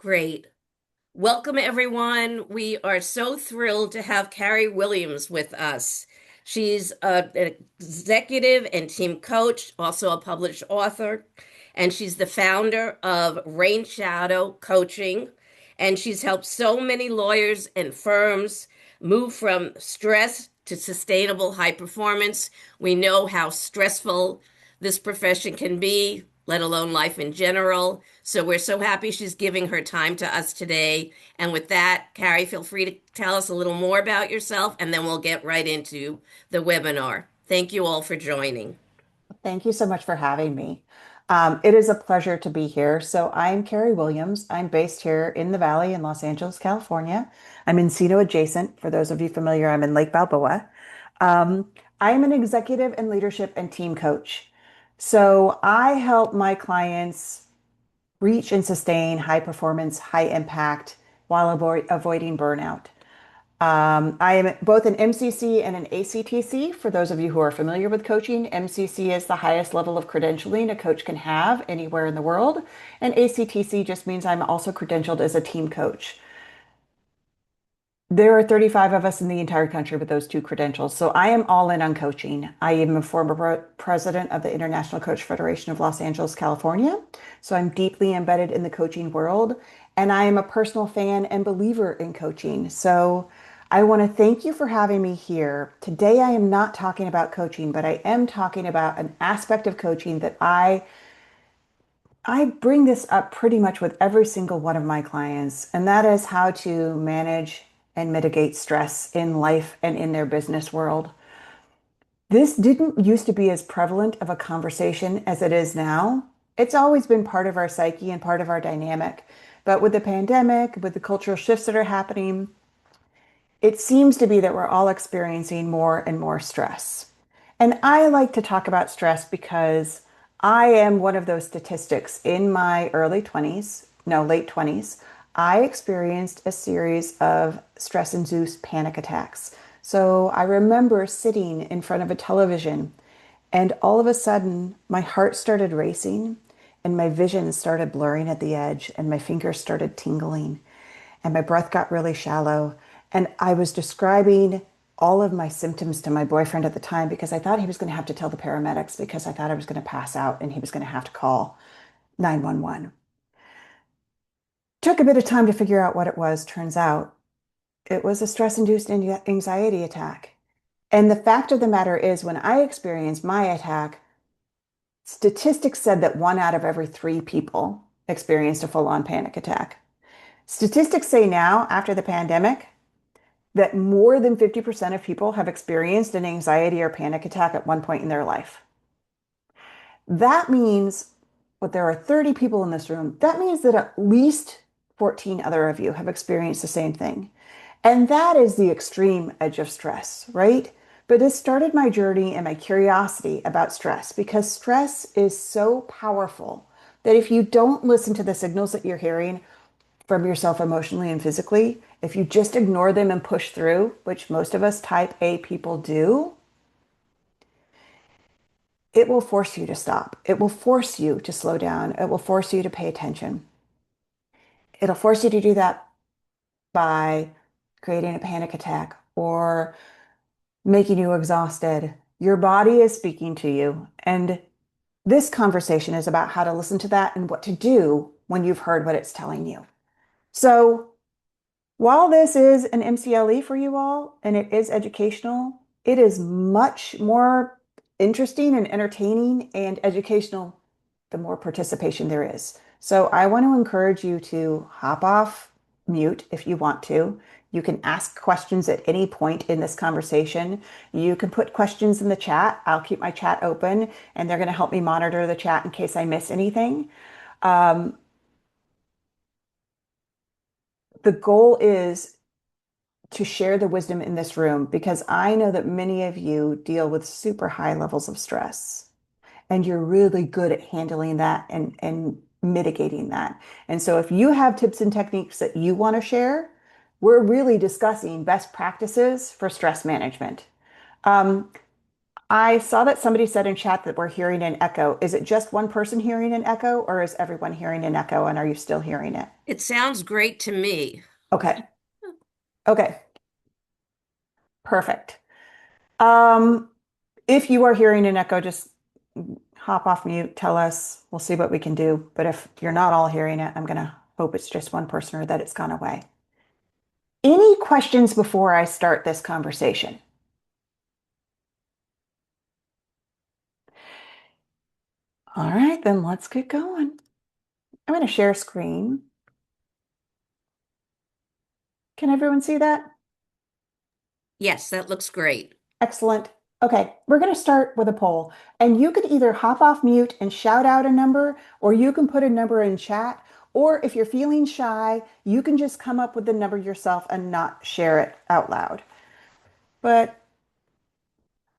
Great. Welcome, everyone. We are so thrilled to have Carrie Williams with us. She's an executive and team coach, also a published author, and she's the founder of Rain Shadow Coaching. And she's helped so many lawyers and firms move from stress to sustainable high performance. We know how stressful this profession can be, let alone life in general. So we're so happy she's giving her time to us today. And with that, Carrie, feel free to tell us a little more about yourself, and then we'll get right into the webinar. Thank you all for joining. Thank you so much for having me. It is a pleasure to be here. So I'm Carrie Williams. I'm based here in the Valley in Los Angeles, California. I'm Encino adjacent. For those of you familiar, I'm in Lake Balboa. Um, I'm an executive and leadership and team coach. So I help my clients reach and sustain high performance, high impact while avoiding burnout. I am both an MCC and an ACTC. For those of you who are familiar with coaching, MCC is the highest level of credentialing a coach can have anywhere in the world, and ACTC just means I'm also credentialed as a team coach. There are 35 of us in the entire country with those two credentials, so I am all in on coaching. I am a former president of the International Coach Federation of Los Angeles, California, so I'm deeply embedded in the coaching world, and I am a personal fan and believer in coaching. So I want to thank you for having me here. Today, I am not talking about coaching, but I am talking about an aspect of coaching that I bring this up pretty much with every single one of my clients, and that is how to manage and mitigate stress in life and in their business world. This didn't used to be as prevalent of a conversation as it is now. It's always been part of our psyche and part of our dynamic. But with the pandemic, with the cultural shifts that are happening, it seems to be that we're all experiencing more and more stress. And I like to talk about stress because I am one of those statistics. In my early 20s, no, late 20s, I experienced a series of stress-induced panic attacks. So I remember sitting in front of a television, and all of a sudden, my heart started racing, and my vision started blurring at the edge, and my fingers started tingling, and my breath got really shallow. And I was describing all of my symptoms to my boyfriend at the time because I thought he was going to have to tell the paramedics because I thought I was going to pass out and he was going to have to call 911. Took a bit of time to figure out what it was. Turns out it was a stress-induced anxiety attack. And the fact of the matter is, when I experienced my attack, statistics said that one out of every three people experienced a full-on panic attack. Statistics say now, after the pandemic, that more than 50% of people have experienced an anxiety or panic attack at one point in their life. That means, but there are 30 people in this room, that means that at least 14 other of you have experienced the same thing. And that is the extreme edge of stress, right? But it started my journey and my curiosity about stress because stress is so powerful that if you don't listen to the signals that you're hearing from yourself emotionally and physically, if you just ignore them and push through, which most of us type A people do, it will force you to stop. It will force you to slow down. It will force you to pay attention. It'll force you to do that by creating a panic attack or making you exhausted. Your body is speaking to you. And this conversation is about how to listen to that and what to do when you've heard what it's telling you. So, while this is an MCLE for you all and it is educational, it is much more interesting and entertaining and educational the more participation there is. So I want to encourage you to hop off mute if you want to. You can ask questions at any point in this conversation. You can put questions in the chat. I'll keep my chat open and they're going to help me monitor the chat in case I miss anything. Um, the goal is to share the wisdom in this room because I know that many of you deal with super high levels of stress and you're really good at handling that and mitigating that. And so if you have tips and techniques that you want to share, we're really discussing best practices for stress management. Um, I saw that somebody said in chat that we're hearing an echo. Is it just one person hearing an echo, or is everyone hearing an echo? And are you still hearing it? It sounds great to me. Okay. Okay. Perfect. Um, if you are hearing an echo, just hop off mute, tell us. We'll see what we can do. But if you're not all hearing it, I'm gonna hope it's just one person or that it's gone away. Any questions before I start this conversation? All right, then let's get going. I'm going to share screen. Can everyone see that? Yes, that looks great. Excellent. Okay, we're going to start with a poll. And you could either hop off mute and shout out a number, or you can put a number in chat. Or if you're feeling shy, you can just come up with the number yourself and not share it out loud. But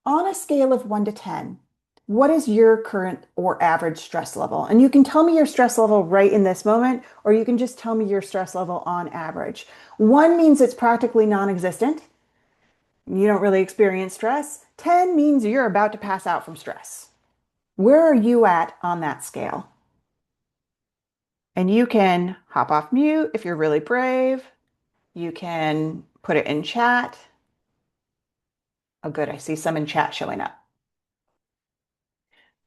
on a scale of 1 to 10, what is your current or average stress level? And you can tell me your stress level right in this moment, or you can just tell me your stress level on average. 1 means it's practically non-existent. You don't really experience stress. 10 means you're about to pass out from stress. Where are you at on that scale? And you can hop off mute if you're really brave. You can put it in chat. Oh, good. I see some in chat showing up.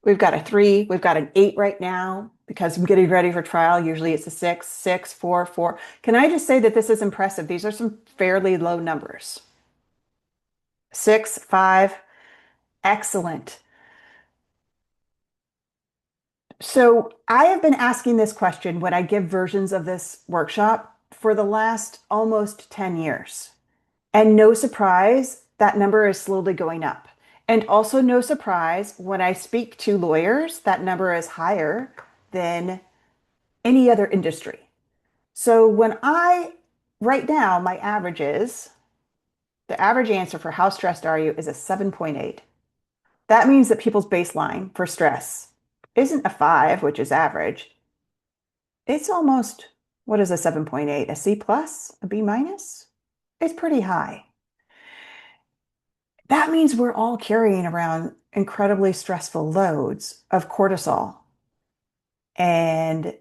We've got a 3, we've got an 8 right now because I'm getting ready for trial. Usually it's a 6, 6, 4, 4. Can I just say that this is impressive? These are some fairly low numbers. 6, 5, excellent. So I have been asking this question when I give versions of this workshop for the last almost 10 years. And no surprise, that number is slowly going up. And also no surprise, when I speak to lawyers, that number is higher than any other industry. So right now, my average is, the average answer for how stressed are you is a 7.8. That means that people's baseline for stress isn't a 5, which is average. It's almost, what is a 7.8? A C plus? A B minus? It's pretty high. That means we're all carrying around incredibly stressful loads of cortisol, and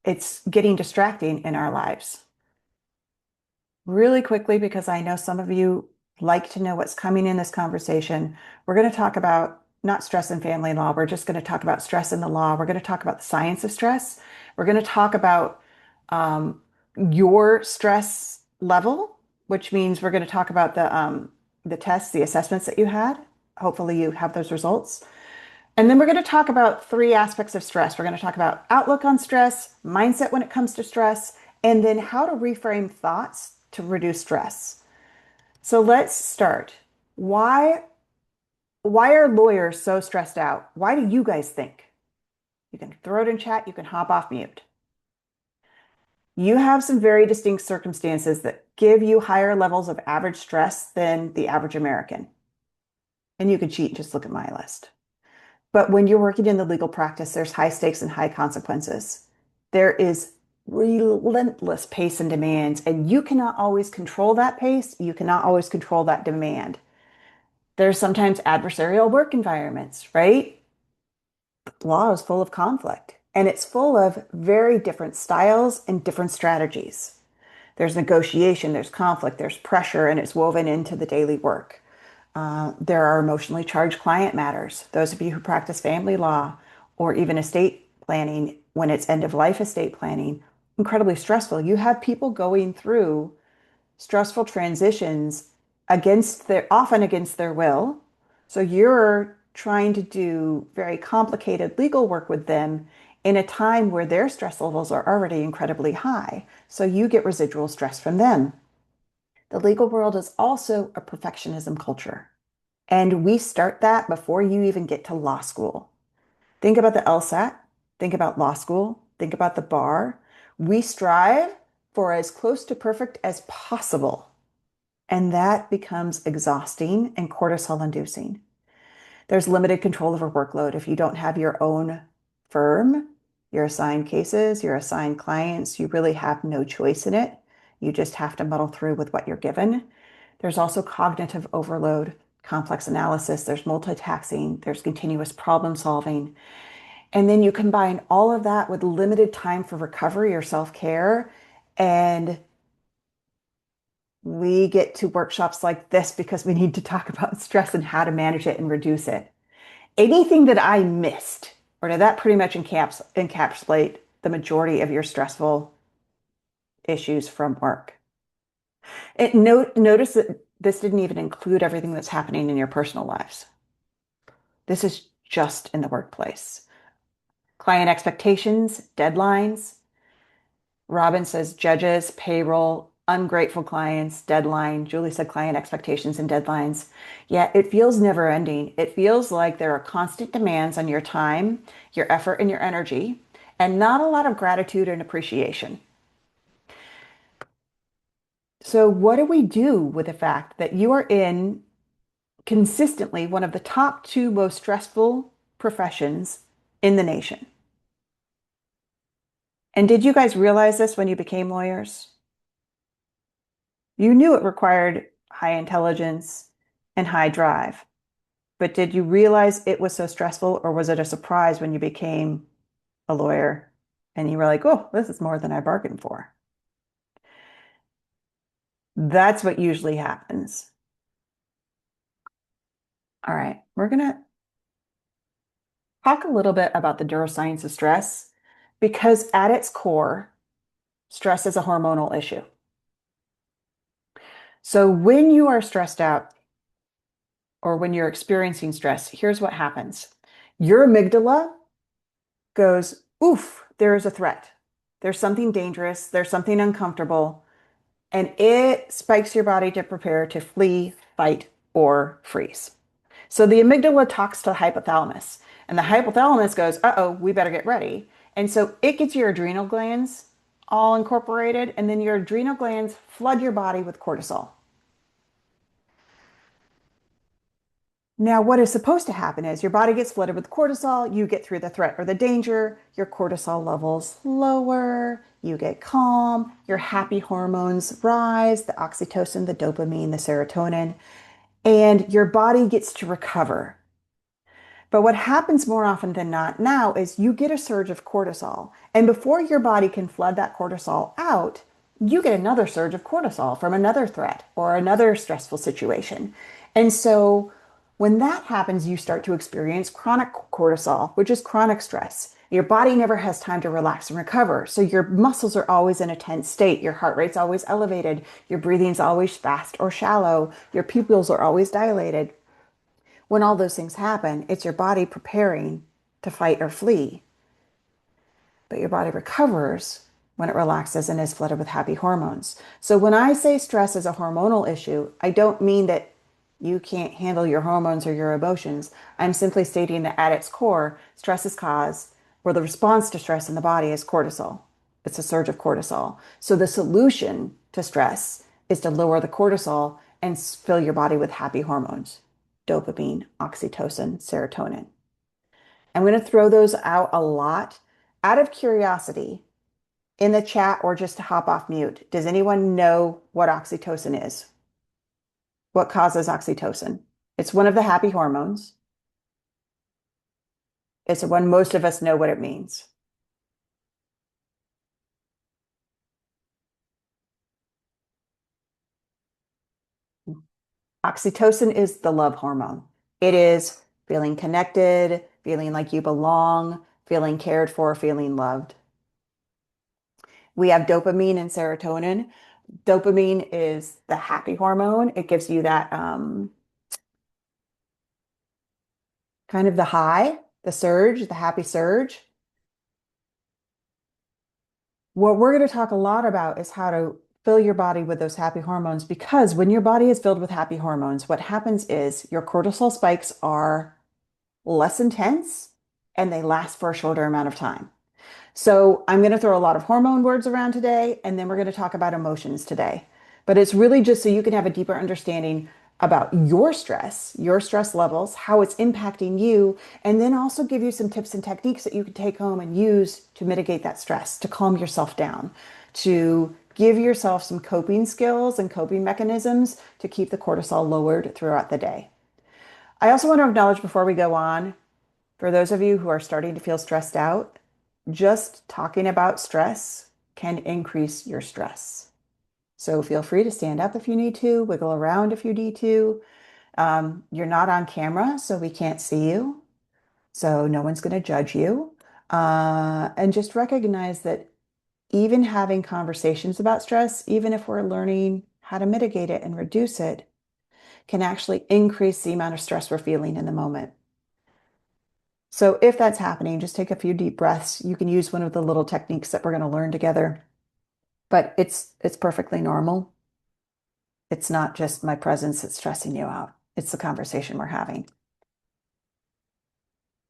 it's getting distracting in our lives. Really quickly, because I know some of you like to know what's coming in this conversation, we're going to talk about not stress and family law. We're just going to talk about stress in the law. We're going to talk about the science of stress. We're going to talk about um, your stress level, which means we're going to talk about the tests, the assessments that you had. Hopefully, you have those results. And then we're going to talk about 3 aspects of stress. We're going to talk about outlook on stress, mindset when it comes to stress, and then how to reframe thoughts to reduce stress. So let's start. Why why are lawyers so stressed out? Why do you guys think? You can throw it in chat, you can hop off mute. You have some very distinct circumstances that give you higher levels of average stress than the average American. And you can cheat and just look at my list. But when you're working in the legal practice, there's high stakes and high consequences. There is relentless pace and demands, and you cannot always control that pace. You cannot always control that demand. There's sometimes adversarial work environments, right? Law is full of conflict, and it's full of very different styles and different strategies. There's negotiation, there's conflict, there's pressure, and it's woven into the daily work. There are emotionally charged client matters. Those of you who practice family law or even estate planning, when it's end of life estate planning, incredibly stressful. You have people going through stressful transitions often against their will. So you're trying to do very complicated legal work with them in a time where their stress levels are already incredibly high. So you get residual stress from them. The legal world is also a perfectionism culture. And we start that before you even get to law school. Think about the LSAT, think about law school, think about the bar. We strive for as close to perfect as possible. And that becomes exhausting and cortisol inducing. There's limited control over workload. If you don't have your own firm, your assigned cases, your assigned clients, you really have no choice in it. You just have to muddle through with what you're given. There's also cognitive overload. complex analysis, there's multitasking, there's continuous problem solving. And then you combine all of that with limited time for recovery or self-care. And we get to workshops like this because we need to talk about stress and how to manage it and reduce it. Anything that I missed, or did that pretty much encapsulate the majority of your stressful issues from work? Notice that this didn't even include everything that's happening in your personal lives. This is just in the workplace. Client expectations, deadlines. Robin says judges, payroll, ungrateful clients, deadline. Julie said client expectations and deadlines. Yeah, it feels never ending. It feels like there are constant demands on your time, your effort, and your energy, and not a lot of gratitude and appreciation. So, what do we do with the fact that you are in consistently one of the top two most stressful professions in the nation? And did you guys realize this when you became lawyers? You knew it required high intelligence and high drive, but did you realize it was so stressful, or was it a surprise when you became a lawyer and you were like, oh, this is more than I bargained for? That's what usually happens. All right, we're going to talk a little bit about the neuroscience of stress because at its core, stress is a hormonal issue. So when you are stressed out or when you're experiencing stress, here's what happens. Your amygdala goes, oof, there is a threat. There's something dangerous. There's something uncomfortable. And it spikes your body to prepare to flee, fight, or freeze. So the amygdala talks to the hypothalamus, and the hypothalamus goes, uh-oh, we better get ready. And so it gets your adrenal glands all incorporated, and then your adrenal glands flood your body with cortisol. Now, what is supposed to happen is your body gets flooded with cortisol, you get through the threat or the danger, your cortisol levels lower, you get calm, your happy hormones rise, the oxytocin, the dopamine, the serotonin, and your body gets to recover. But what happens more often than not now is you get a surge of cortisol. And before your body can flood that cortisol out, you get another surge of cortisol from another threat or another stressful situation. And so when that happens, you start to experience chronic cortisol, which is chronic stress. Your body never has time to relax and recover. So your muscles are always in a tense state. Your heart rate's always elevated. Your breathing's always fast or shallow. Your pupils are always dilated. When all those things happen, it's your body preparing to fight or flee. But your body recovers when it relaxes and is flooded with happy hormones. So when I say stress is a hormonal issue, I don't mean that you can't handle your hormones or your emotions. I'm simply stating that at its core, stress is caused, or the response to stress in the body is cortisol. It's a surge of cortisol. So the solution to stress is to lower the cortisol and fill your body with happy hormones: dopamine, oxytocin, serotonin. I'm going to throw those out a lot. Out of curiosity, in the chat or just to hop off mute, does anyone know what oxytocin is? What causes oxytocin? It's one of the happy hormones. It's one most of us know what it means. Oxytocin is the love hormone. It is feeling connected, feeling like you belong, feeling cared for, feeling loved. We have dopamine and serotonin. Dopamine is the happy hormone. It gives you that kind of the high, the surge, the happy surge. What we're going to talk a lot about is how to fill your body with those happy hormones, because when your body is filled with happy hormones, what happens is your cortisol spikes are less intense and they last for a shorter amount of time. So I'm going to throw a lot of hormone words around today, and then we're going to talk about emotions today. But it's really just so you can have a deeper understanding about your stress levels, how it's impacting you, and then also give you some tips and techniques that you can take home and use to mitigate that stress, to calm yourself down, to give yourself some coping skills and coping mechanisms to keep the cortisol lowered throughout the day. I also want to acknowledge before we go on, for those of you who are starting to feel stressed out, just talking about stress can increase your stress. So feel free to stand up if you need to, wiggle around if you need to. You're not on camera, so we can't see you. So no one's going to judge you. And just recognize that even having conversations about stress, even if we're learning how to mitigate it and reduce it, can actually increase the amount of stress we're feeling in the moment. So if that's happening, just take a few deep breaths. You can use one of the little techniques that we're going to learn together, but it's perfectly normal. It's not just my presence that's stressing you out. It's the conversation we're having.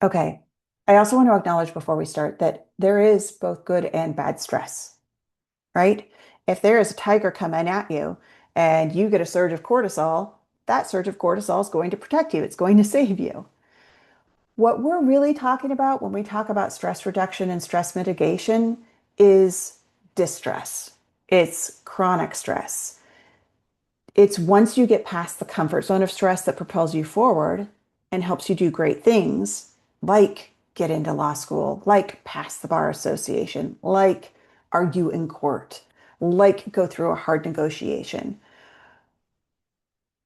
Okay. I also want to acknowledge before we start that there is both good and bad stress, right? If there is a tiger coming at you and you get a surge of cortisol, that surge of cortisol is going to protect you. It's going to save you. What we're really talking about when we talk about stress reduction and stress mitigation is distress. It's chronic stress. It's once you get past the comfort zone of stress that propels you forward and helps you do great things, like get into law school, like pass the bar association, like argue in court, like go through a hard negotiation.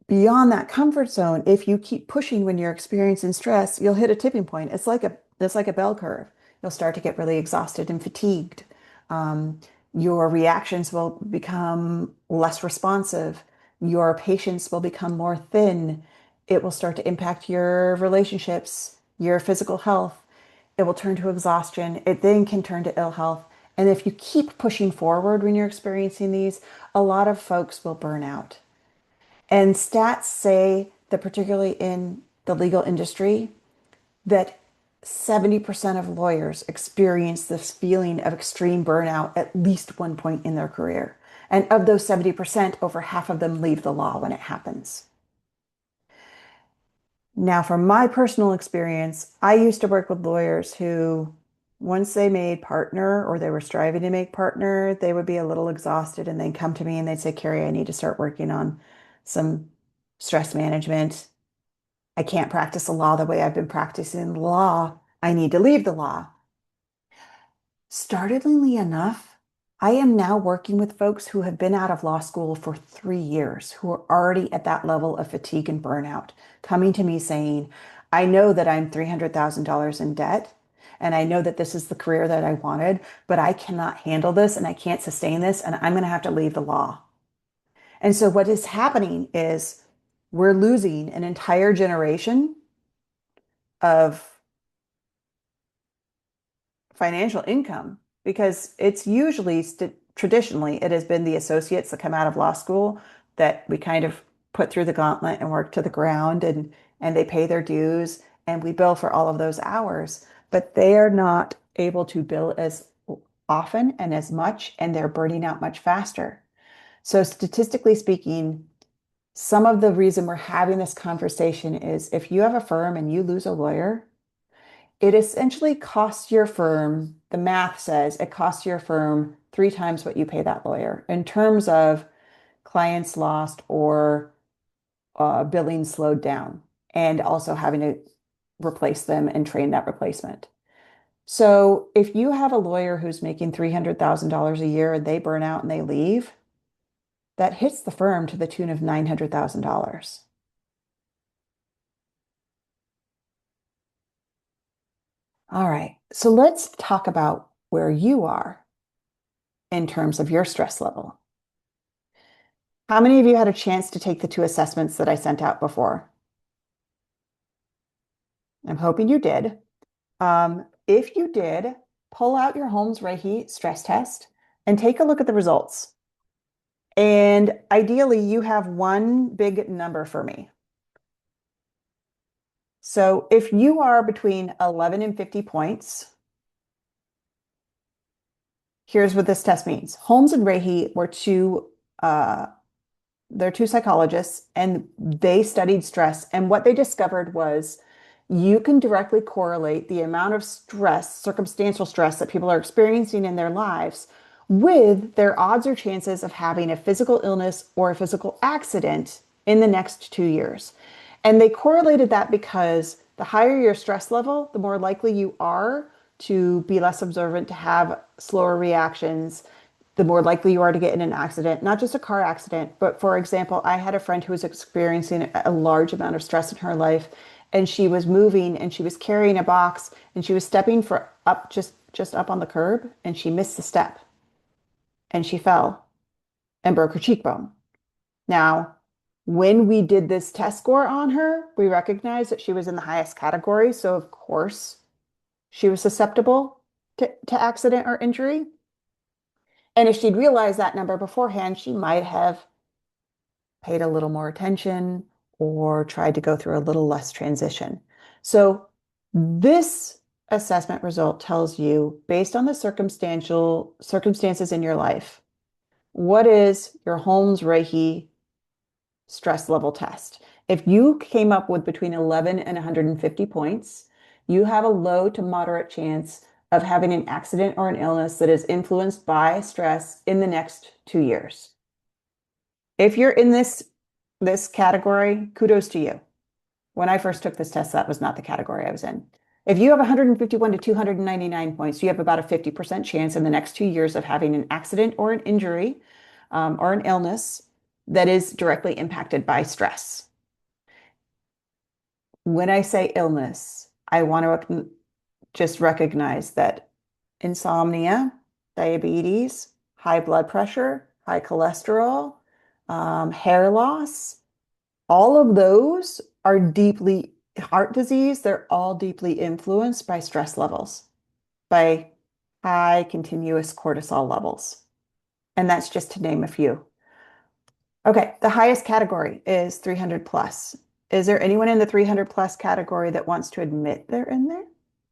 Beyond that comfort zone, if you keep pushing when you're experiencing stress, you'll hit a tipping point. It's like a bell curve. You'll start to get really exhausted and fatigued. Um, your reactions will become less responsive. Your patience will become more thin. It will start to impact your relationships, your physical health. It will turn to exhaustion. It then can turn to ill health. And if you keep pushing forward when you're experiencing these, a lot of folks will burn out. And stats say that, particularly in the legal industry, that 70% of lawyers experience this feeling of extreme burnout at least one point in their career. And of those 70%, over half of them leave the law when it happens. Now, from my personal experience, I used to work with lawyers who, once they made partner or they were striving to make partner, they would be a little exhausted and they'd come to me and they'd say, Carrie, I need to start working on some stress management. I can't practice the law the way I've been practicing the law. I need to leave the law. Startlingly enough, I am now working with folks who have been out of law school for 3 years, who are already at that level of fatigue and burnout, coming to me saying, I know that I'm $300,000 in debt, and I know that this is the career that I wanted, but I cannot handle this and I can't sustain this, and I'm going to have to leave the law. And so what is happening is we're losing an entire generation of financial income because it's usually traditionally it has been the associates that come out of law school that we kind of put through the gauntlet and work to the ground and they pay their dues and we bill for all of those hours, but they are not able to bill as often and as much, and they're burning out much faster. So statistically speaking, some of the reason we're having this conversation is if you have a firm and you lose a lawyer, it essentially costs your firm, the math says it costs your firm 3 times what you pay that lawyer in terms of clients lost or billing slowed down, and also having to replace them and train that replacement. So if you have a lawyer who's making $300,000 a year and they burn out and they leave, that hits the firm to the tune of $900,000. All right, so let's talk about where you are in terms of your stress level. How many of you had a chance to take the 2 assessments that I sent out before? I'm hoping you did. If you did, pull out your Holmes Rahe stress test and take a look at the results. And ideally, you have one big number for me. So if you are between 11 and 50 points, here's what this test means. Holmes and Rahe were uh, they're two psychologists and they studied stress. And what they discovered was you can directly correlate the amount of stress, circumstantial stress that people are experiencing in their lives with their odds or chances of having a physical illness or a physical accident in the next 2 years. And they correlated that because the higher your stress level, the more likely you are to be less observant, to have slower reactions, the more likely you are to get in an accident, not just a car accident, but for example, I had a friend who was experiencing a large amount of stress in her life, and she was moving and she was carrying a box and she was stepping for up just up on the curb and she missed the step and she fell and broke her cheekbone. Now, when we did this test score on her, we recognized that she was in the highest category. So, of course, she was susceptible to accident or injury. And if she'd realized that number beforehand, she might have paid a little more attention or tried to go through a little less transition. So, this assessment result tells you, based on the circumstantial circumstances in your life, what is your Holmes Rahe stress level test. If you came up with between 11 and 150 points, you have a low to moderate chance of having an accident or an illness that is influenced by stress in the next 2 years. If you're in this category, kudos to you. When I first took this test, that was not the category I was in. If you have 151 to 299 points, you have about a 50% chance in the next 2 years of having an accident or an injury or an illness that is directly impacted by stress. When I say illness, I want to just recognize that insomnia, diabetes, high blood pressure, high cholesterol, hair loss, all of those are deeply, heart disease, they're all deeply influenced by stress levels, by high continuous cortisol levels. And that's just to name a few. Okay, the highest category is 300 plus. Is there anyone in the 300 plus category that wants to admit they're in there?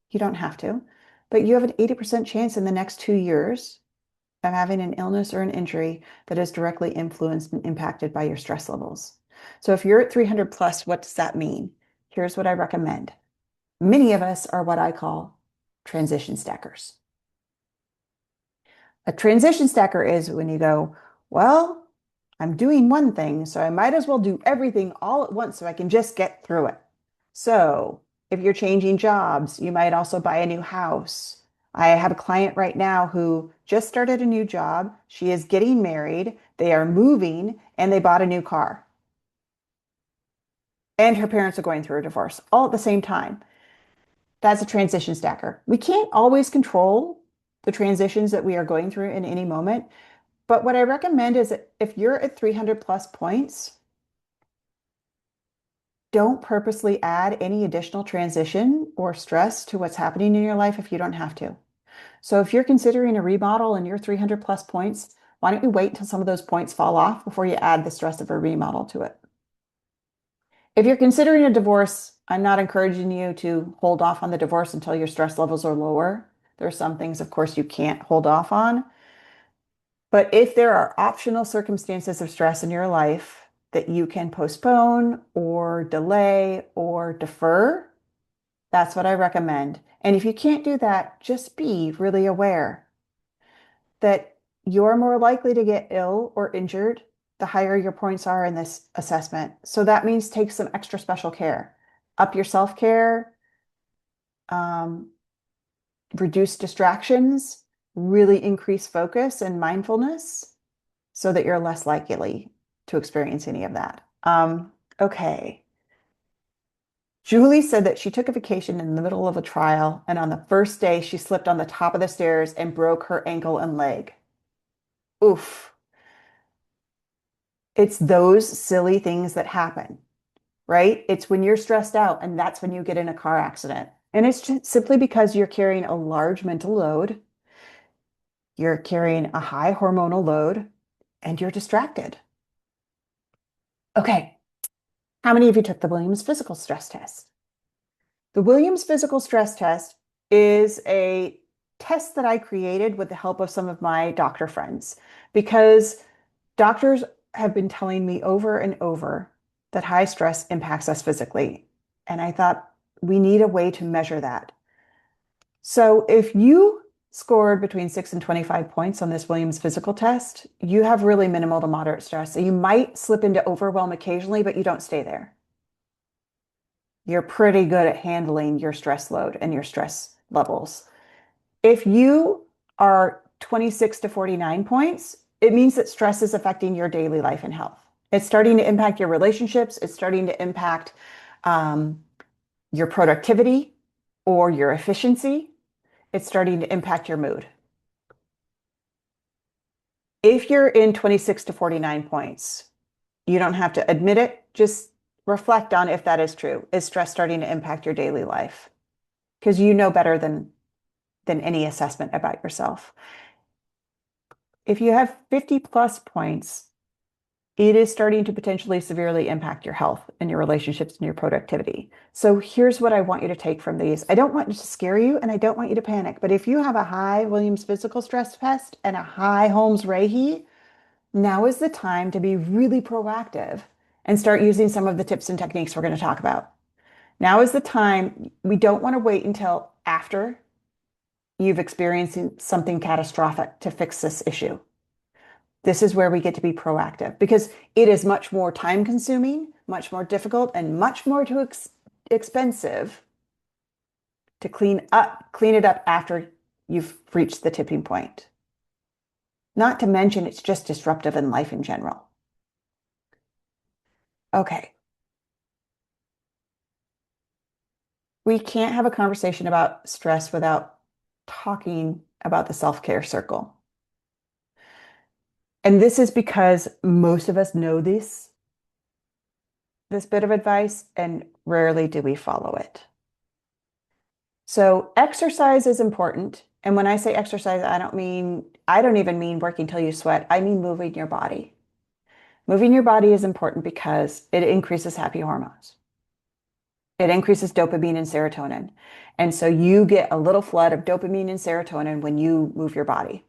You don't have to, but you have an 80% chance in the next 2 years of having an illness or an injury that is directly influenced and impacted by your stress levels. So if you're at 300 plus, what does that mean? Here's what I recommend. Many of us are what I call transition stackers. A transition stacker is when you go, well, I'm doing one thing, so I might as well do everything all at once so I can just get through it. So if you're changing jobs, you might also buy a new house. I have a client right now who just started a new job. She is getting married, they are moving, and they bought a new car. And her parents are going through a divorce all at the same time. That's a transition stacker. We can't always control the transitions that we are going through in any moment. But what I recommend is that if you're at 300 plus points, don't purposely add any additional transition or stress to what's happening in your life if you don't have to. So if you're considering a remodel and you're 300 plus points, why don't you wait until some of those points fall off before you add the stress of a remodel to it? If you're considering a divorce, I'm not encouraging you to hold off on the divorce until your stress levels are lower. There are some things, of course, you can't hold off on. But if there are optional circumstances of stress in your life that you can postpone or delay or defer, that's what I recommend. And if you can't do that, just be really aware that you're more likely to get ill or injured the higher your points are in this assessment. So that means take some extra special care. Up your self-care, um, reduce distractions, really increase focus and mindfulness so that you're less likely to experience any of that. Okay. Julie said that she took a vacation in the middle of a trial, and on the first day, she slipped on the top of the stairs and broke her ankle and leg. Oof. It's those silly things that happen, right? It's when you're stressed out, and that's when you get in a car accident. And it's just simply because you're carrying a large mental load, you're carrying a high hormonal load, and you're distracted. Okay. How many of you took the Williams physical stress test? The Williams physical stress test is a test that I created with the help of some of my doctor friends because doctors have been telling me over and over that high stress impacts us physically. And I thought we need a way to measure that. So if you scored between 6 and 25 points on this Williams physical test, you have really minimal to moderate stress. So you might slip into overwhelm occasionally, but you don't stay there. you're pretty good at handling your stress load and your stress levels. If you are 26 to 49 points, it means that stress is affecting your daily life and health. It's starting to impact your relationships. It's starting to impact um, your productivity or your efficiency. It's starting to impact your mood. If you're in 26 to 49 points, you don't have to admit it. Just reflect on if that is true. Is stress starting to impact your daily life? Because you know better than any assessment about yourself. If you have 50 plus points, it is starting to potentially severely impact your health and your relationships and your productivity. So here's what I want you to take from these. I don't want it to scare you and I don't want you to panic, but if you have a high Williams physical stress test and a high Holmes Rahe, now is the time to be really proactive and start using some of the tips and techniques we're going to talk about. Now is the time. We don't want to wait until after you've experienced something catastrophic to fix this issue. This is where we get to be proactive because it is much more time consuming, much more difficult, and much more too expensive to clean it up after you've reached the tipping point. Not to mention, it's just disruptive in life in general. Okay. We can't have a conversation about stress without talking about the self-care circle. And this is because most of us know this bit of advice, and rarely do we follow it. So exercise is important. And when I say exercise, I don't even mean working till you sweat. I mean moving your body. Moving your body is important because it increases happy hormones. It increases dopamine and serotonin. And so you get a little flood of dopamine and serotonin when you move your body.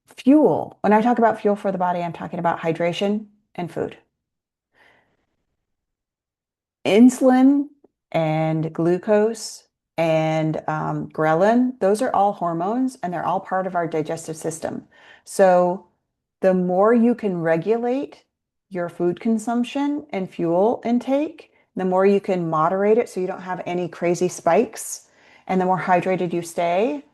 Fuel. When I talk about fuel for the body, I'm talking about hydration and food. Insulin and glucose and ghrelin, those are all hormones and they're all part of our digestive system. So the more you can regulate your food consumption and fuel intake, the more you can moderate it so you don't have any crazy spikes, and the more hydrated you stay,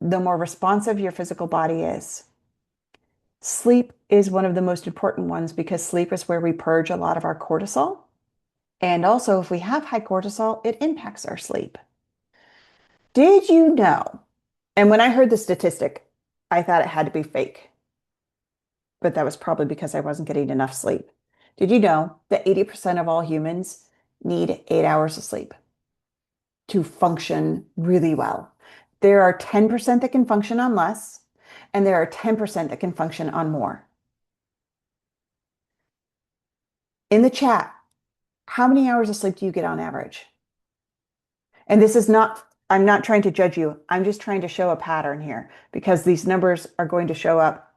the more responsive your physical body is. Sleep is one of the most important ones because sleep is where we purge a lot of our cortisol. And also, if we have high cortisol, it impacts our sleep. Did you know? And when I heard the statistic, I thought it had to be fake, but that was probably because I wasn't getting enough sleep. Did you know that 80% of all humans need 8 hours of sleep to function really well? There are 10% that can function on less, and there are 10% that can function on more. In the chat, how many hours of sleep do you get on average? And this is not, I'm not trying to judge you. I'm just trying to show a pattern here because these numbers are going to show up.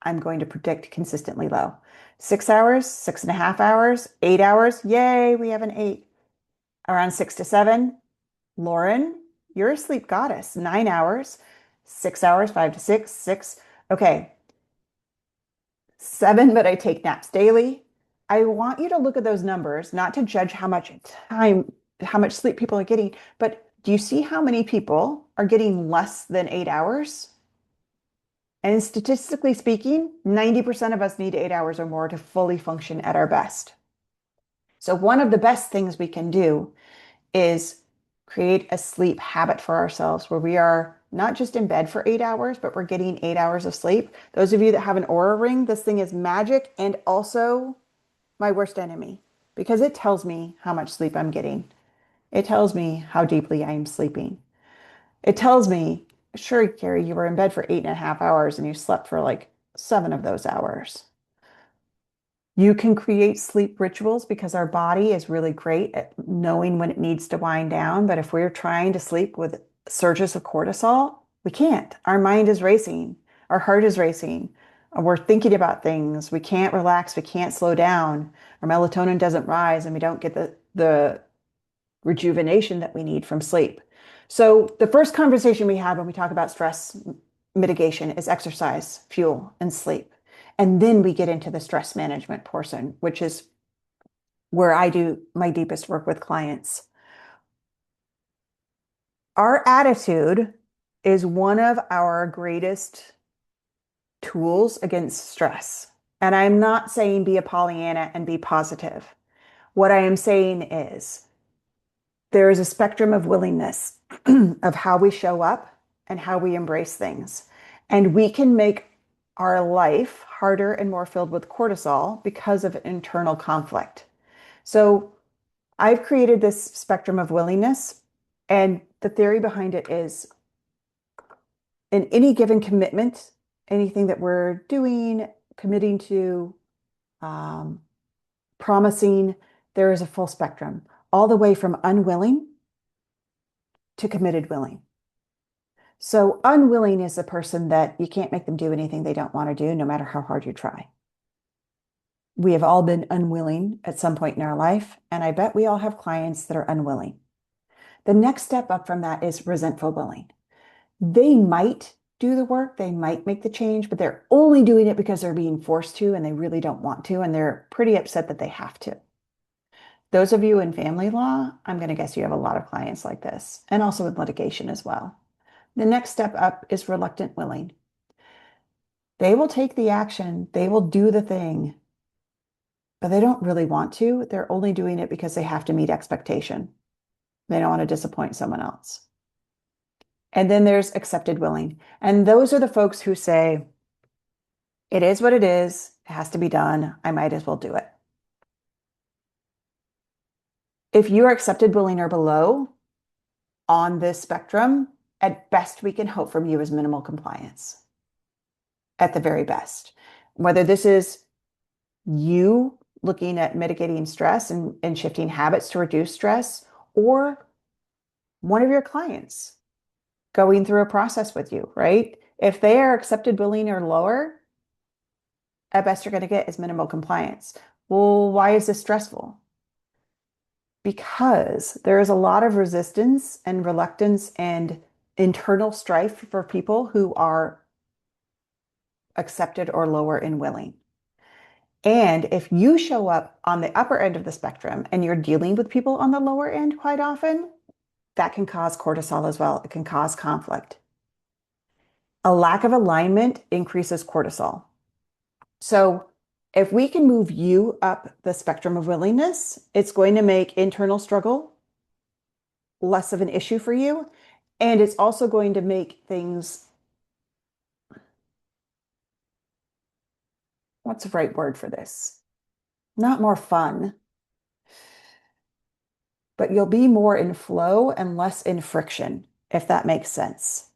I'm going to predict consistently low. 6 hours, 6.5 hours, 8 hours. Yay, we have an 8. Around 6 to 7. Lauren, you're a sleep goddess. 9 hours, 6 hours, 5 to 6, 6. Okay, 7, but I take naps daily. I want you to look at those numbers, not to judge how much time, how much sleep people are getting, but do you see how many people are getting less than 8 hours? And statistically speaking, 90% of us need 8 hours or more to fully function at our best. So one of the best things we can do is create a sleep habit for ourselves where we are not just in bed for 8 hours, but we're getting 8 hours of sleep. Those of you that have an Oura ring, this thing is magic and also my worst enemy because it tells me how much sleep I'm getting. It tells me how deeply I am sleeping. It tells me, sure, Carrie, you were in bed for 8.5 hours and you slept for like 7 of those hours. You can create sleep rituals because our body is really great at knowing when it needs to wind down. But if we're trying to sleep with surges of cortisol, we can't. Our mind is racing, our heart is racing, we're thinking about things. We can't relax, we can't slow down. Our melatonin doesn't rise, and we don't get the rejuvenation that we need from sleep. So, the first conversation we have when we talk about stress mitigation is exercise, fuel, and sleep. And then we get into the stress management portion, which is where I do my deepest work with clients. Our attitude is one of our greatest tools against stress. And I'm not saying be a Pollyanna and be positive. What I am saying is there is a spectrum of willingness of how we show up and how we embrace things. And we can make our life harder and more filled with cortisol because of internal conflict. So I've created this spectrum of willingness, and the theory behind it is in any given commitment, anything that we're doing, committing to, um, promising, there is a full spectrum, all the way from unwilling to committed willing. So, unwilling is the person that you can't make them do anything they don't want to do, no matter how hard you try. We have all been unwilling at some point in our life, and I bet we all have clients that are unwilling. The next step up from that is resentful willing. They might do the work, they might make the change, but they're only doing it because they're being forced to and they really don't want to, and they're pretty upset that they have to. Those of you in family law, I'm going to guess you have a lot of clients like this, and also with litigation as well. The next step up is reluctant willing. They will take the action, they will do the thing, but they don't really want to. They're only doing it because they have to meet expectation. They don't want to disappoint someone else. And then there's accepted willing. And those are the folks who say, it is what it is, it has to be done, I might as well do it. If you are accepted willing or below on this spectrum, at best we can hope from you is minimal compliance. At the very best. Whether this is you looking at mitigating stress and shifting habits to reduce stress, or one of your clients going through a process with you, right? If they are accepted willing or lower, at best you're going to get is minimal compliance. Well, why is this stressful? Because there is a lot of resistance and reluctance and internal strife for people who are accepted or lower in willing. And if you show up on the upper end of the spectrum and you're dealing with people on the lower end quite often, that can cause cortisol as well. It can cause conflict. A lack of alignment increases cortisol. So if we can move you up the spectrum of willingness, it's going to make internal struggle less of an issue for you. And it's also going to make things, what's the right word for this? Not more fun, but you'll be more in flow and less in friction, if that makes sense.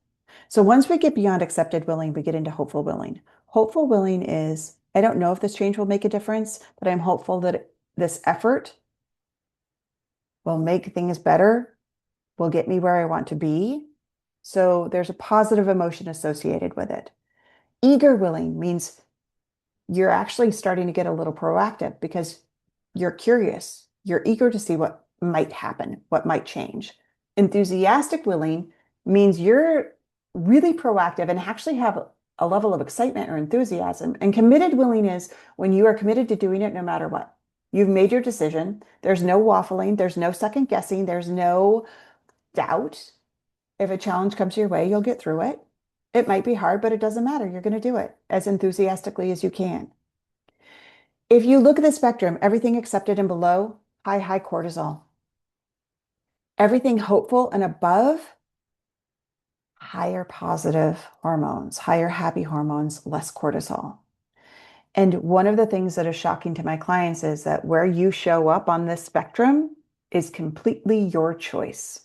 So once we get beyond accepted willing, we get into hopeful willing. Hopeful willing is, I don't know if this change will make a difference, but I'm hopeful that this effort will make things better, will get me where I want to be. So there's a positive emotion associated with it. Eager willing means you're actually starting to get a little proactive because you're curious. You're eager to see what might happen, what might change. Enthusiastic willing means you're really proactive and actually have a level of excitement or enthusiasm. And committed willing is when you are committed to doing it no matter what. You've made your decision. There's no waffling. There's no second guessing. There's no doubt. If a challenge comes your way, you'll get through it. It might be hard, but it doesn't matter. You're going to do it as enthusiastically as you can. If you look at the spectrum, everything accepted and below, high cortisol. Everything hopeful and above, higher positive hormones, higher happy hormones, less cortisol. And one of the things that is shocking to my clients is that where you show up on this spectrum is completely your choice.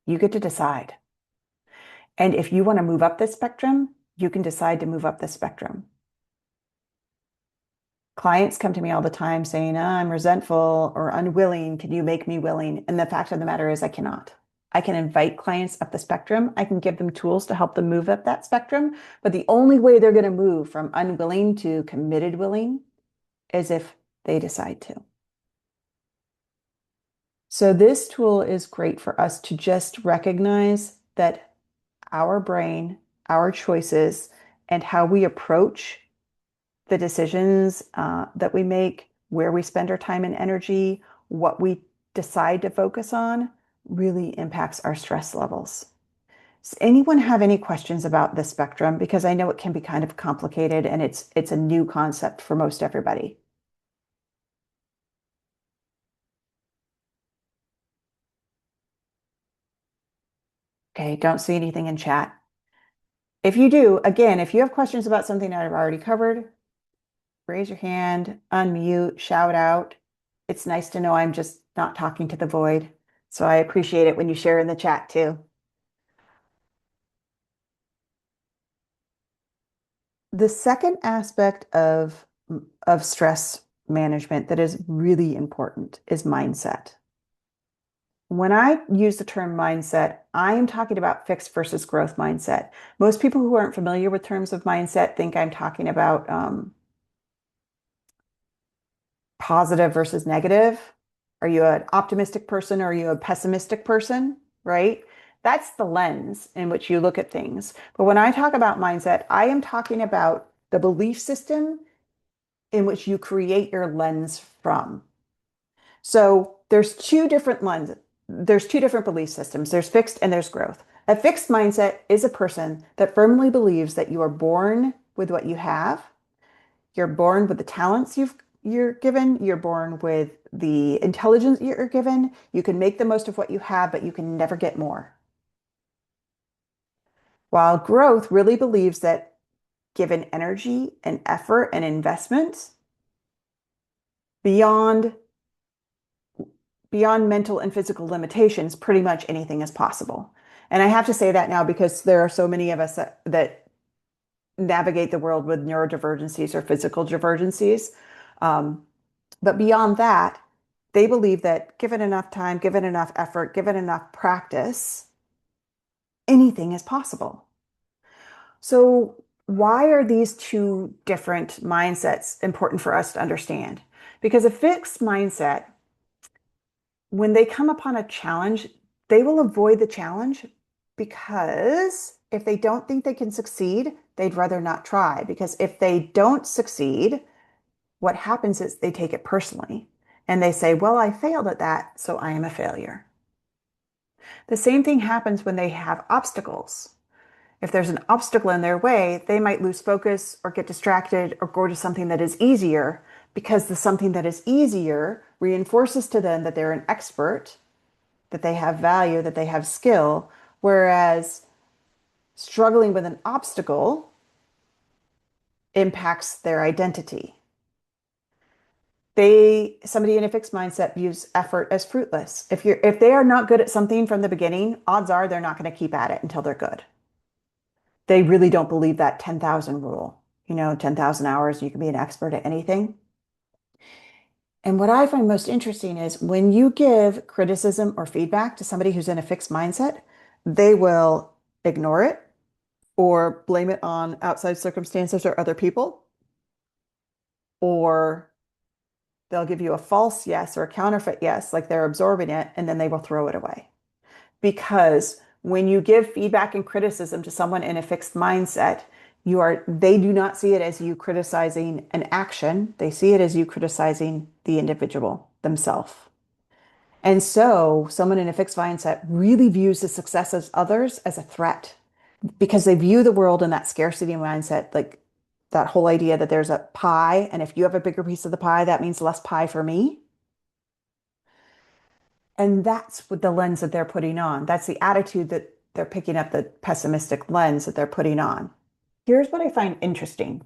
You get to decide. And if you want to move up this spectrum, you can decide to move up the spectrum. Clients come to me all the time saying, I'm resentful or unwilling. Can you make me willing? And the fact of the matter is, I cannot. I can invite clients up the spectrum. I can give them tools to help them move up that spectrum. But the only way they're going to move from unwilling to committed willing is if they decide to. So this tool is great for us to just recognize that our brain, our choices, and how we approach the decisions that we make, where we spend our time and energy, what we decide to focus on really impacts our stress levels. Does anyone have any questions about the spectrum? Because I know it can be kind of complicated and it's a new concept for most everybody. Okay, don't see anything in chat. If you do, again, if you have questions about something that I've already covered, raise your hand, unmute, shout out. It's nice to know I'm just not talking to the void. So I appreciate it when you share in the chat too. The second aspect of stress management that is really important is mindset. When I use the term mindset, I am talking about fixed versus growth mindset. Most people who aren't familiar with terms of mindset think I'm talking about positive versus negative. Are you an optimistic person or are you a pessimistic person? Right? That's the lens in which you look at things. But when I talk about mindset, I am talking about the belief system in which you create your lens from. So there's two different lenses. There's two different belief systems. There's fixed and there's growth. A fixed mindset is a person that firmly believes that you are born with what you have. You're born with the talents you're given. You're born with the intelligence you're given. You can make the most of what you have, but you can never get more. While growth really believes that given energy and effort and investment beyond beyond mental and physical limitations, pretty much anything is possible. And I have to say that now because there are so many of us that navigate the world with neurodivergencies or physical divergencies. Um, but beyond that, they believe that given enough time, given enough effort, given enough practice, anything is possible. So, why are these two different mindsets important for us to understand? Because a fixed mindset, when they come upon a challenge, they will avoid the challenge because if they don't think they can succeed, they'd rather not try. Because if they don't succeed, what happens is they take it personally and they say, well, I failed at that, so I am a failure. The same thing happens when they have obstacles. If there's an obstacle in their way, they might lose focus or get distracted or go to something that is easier because the something that is easier reinforces to them that they're an expert, that they have value, that they have skill, whereas struggling with an obstacle impacts their identity. Somebody in a fixed mindset views effort as fruitless. If they are not good at something from the beginning, odds are they're not going to keep at it until they're good. They really don't believe that 10,000 rule. 10,000 hours, you can be an expert at anything. And what I find most interesting is when you give criticism or feedback to somebody who's in a fixed mindset, they will ignore it or blame it on outside circumstances or other people, or they'll give you a false yes or a counterfeit yes, like they're absorbing it, and then they will throw it away. Because when you give feedback and criticism to someone in a fixed mindset, they do not see it as you criticizing an action. They see it as you criticizing the individual themselves. And so someone in a fixed mindset really views the success of others as a threat because they view the world in that scarcity mindset, like that whole idea that there's a pie, and if you have a bigger piece of the pie, that means less pie for me. And that's what the lens that they're putting on. That's the attitude that they're picking up, the pessimistic lens that they're putting on. Here's what I find interesting.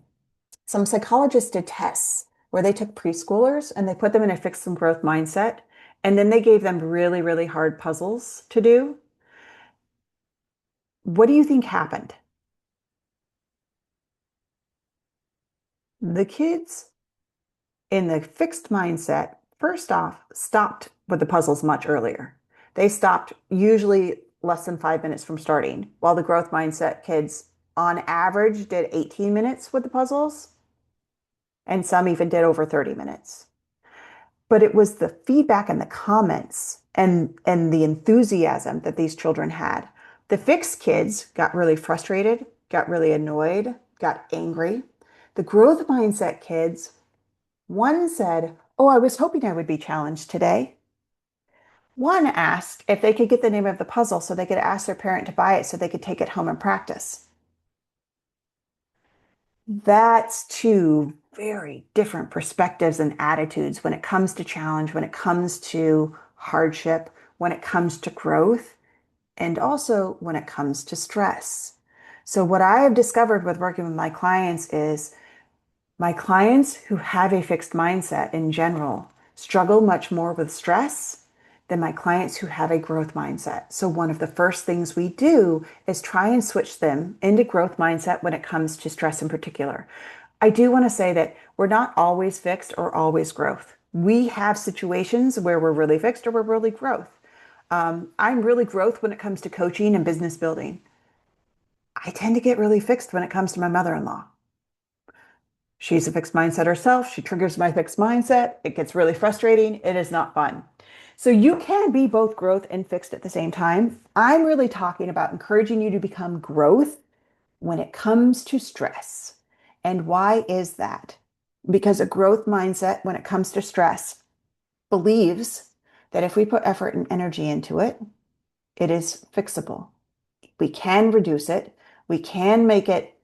Some psychologists did tests where they took preschoolers and they put them in a fixed and growth mindset. And then they gave them really, really hard puzzles to do. What do you think happened? The kids in the fixed mindset, first off, stopped with the puzzles much earlier. They stopped usually less than 5 minutes from starting, while the growth mindset kids, on average, did 18 minutes with the puzzles, and some even did over 30 minutes. But it was the feedback and the comments and the enthusiasm that these children had. The fixed kids got really frustrated, got really annoyed, got angry. The growth mindset kids, one said, "Oh, I was hoping I would be challenged today." One asked if they could get the name of the puzzle so they could ask their parent to buy it so they could take it home and practice. That's two very different perspectives and attitudes when it comes to challenge, when it comes to hardship, when it comes to growth, and also when it comes to stress. So, what I have discovered with working with my clients is my clients who have a fixed mindset in general struggle much more with stress than my clients who have a growth mindset. So, one of the first things we do is try and switch them into growth mindset when it comes to stress in particular. I do want to say that we're not always fixed or always growth. We have situations where we're really fixed or we're really growth. I'm really growth when it comes to coaching and business building. I tend to get really fixed when it comes to my mother in law. She's a fixed mindset herself. She triggers my fixed mindset. It gets really frustrating. It is not fun. So you can be both growth and fixed at the same time. I'm really talking about encouraging you to become growth when it comes to stress. And why is that? Because a growth mindset when it comes to stress believes that if we put effort and energy into it, it is fixable. We can reduce it. We can make it,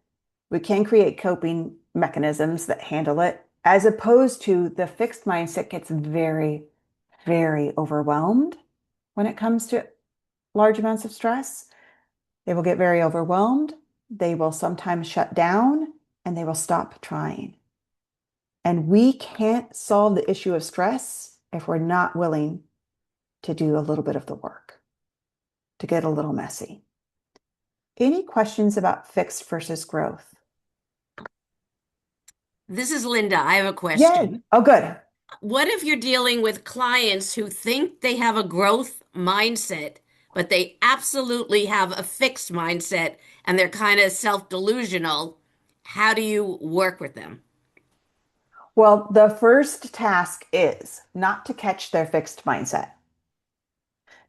we can create coping mechanisms that handle it, as opposed to the fixed mindset gets very, very overwhelmed when it comes to large amounts of stress. They will get very overwhelmed. They will sometimes shut down and they will stop trying. And we can't solve the issue of stress if we're not willing to do a little bit of the work, to get a little messy. Any questions about fixed versus growth? This is Linda. I have a Yay. question. Oh, good. What if you're dealing with clients who think they have a growth mindset, but they absolutely have a fixed mindset and they're kind of self-delusional? How do you work with them? Well, the first task is not to catch their fixed mindset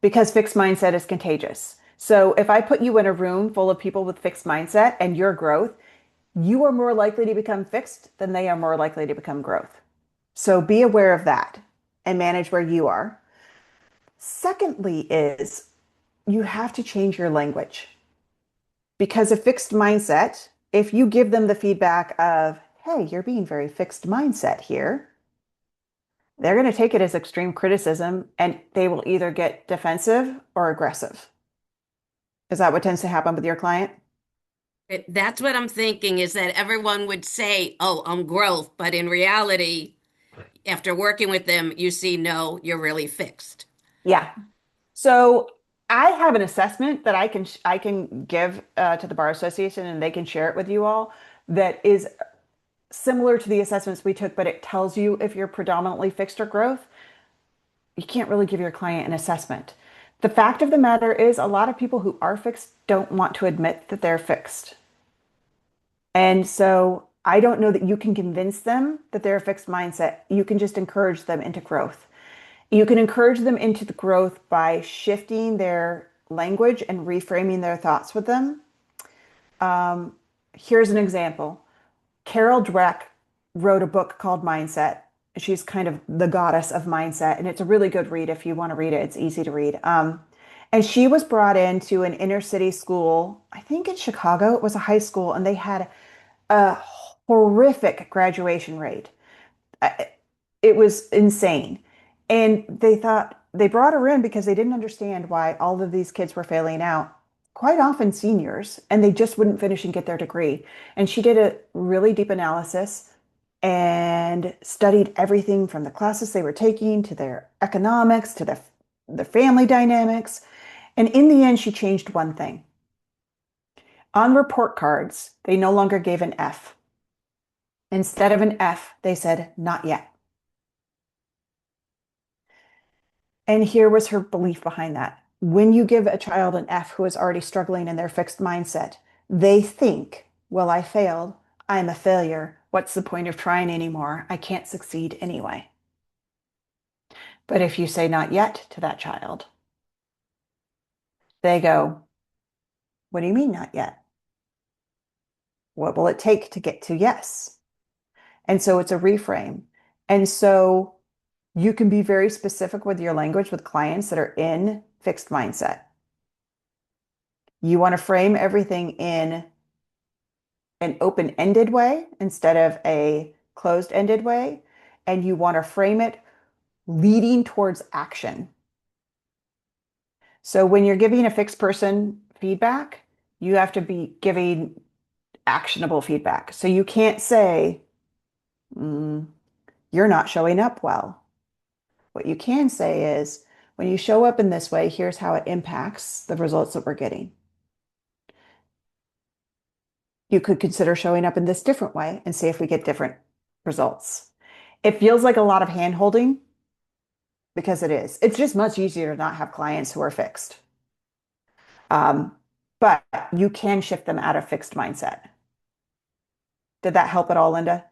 because fixed mindset is contagious. So if I put you in a room full of people with fixed mindset and your growth, you are more likely to become fixed than they are more likely to become growth. So be aware of that and manage where you are. Secondly, is you have to change your language because a fixed mindset, if you give them the feedback of, hey, you're being very fixed mindset here, they're going to take it as extreme criticism and they will either get defensive or aggressive. Is that what tends to happen with your client? That's what I'm thinking is that everyone would say, "Oh, I'm growth," but in reality, after working with them, you see, no, you're really fixed. Yeah. So I have an assessment that I can give to the Bar Association and they can share it with you all that is similar to the assessments we took, but it tells you if you're predominantly fixed or growth. You can't really give your client an assessment. The fact of the matter is, a lot of people who are fixed don't want to admit that they're fixed. And so I don't know that you can convince them that they're a fixed mindset. You can just encourage them into growth. You can encourage them into the growth by shifting their language and reframing their thoughts with them. Here's an example. Carol Dweck wrote a book called Mindset. She's kind of the goddess of mindset, and it's a really good read if you want to read it. It's easy to read. And she was brought into an inner city school, I think in Chicago. It was a high school, and they had a horrific graduation rate. It was insane. And they thought they brought her in because they didn't understand why all of these kids were failing out, quite often seniors, and they just wouldn't finish and get their degree. And she did a really deep analysis and studied everything from the classes they were taking to their economics to their family dynamics. And in the end, she changed one thing. On report cards, they no longer gave an F. Instead of an F, they said, not yet. And here was her belief behind that. When you give a child an F who is already struggling in their fixed mindset, they think, well, I failed. I'm a failure. What's the point of trying anymore? I can't succeed anyway. But if you say not yet to that child, they go, what do you mean not yet? What will it take to get to yes? And so it's a reframe. And so you can be very specific with your language with clients that are in fixed mindset. You want to frame everything in an open-ended way instead of a closed-ended way. And you want to frame it leading towards action. So when you're giving a fixed person feedback, you have to be giving actionable feedback. So you can't say, mm, you're not showing up well. What you can say is, when you show up in this way, here's how it impacts the results that we're getting. You could consider showing up in this different way and see if we get different results. It feels like a lot of hand holding because it is. It's just much easier to not have clients who are fixed. Um, but you can shift them out of fixed mindset. Did that help at all, Linda?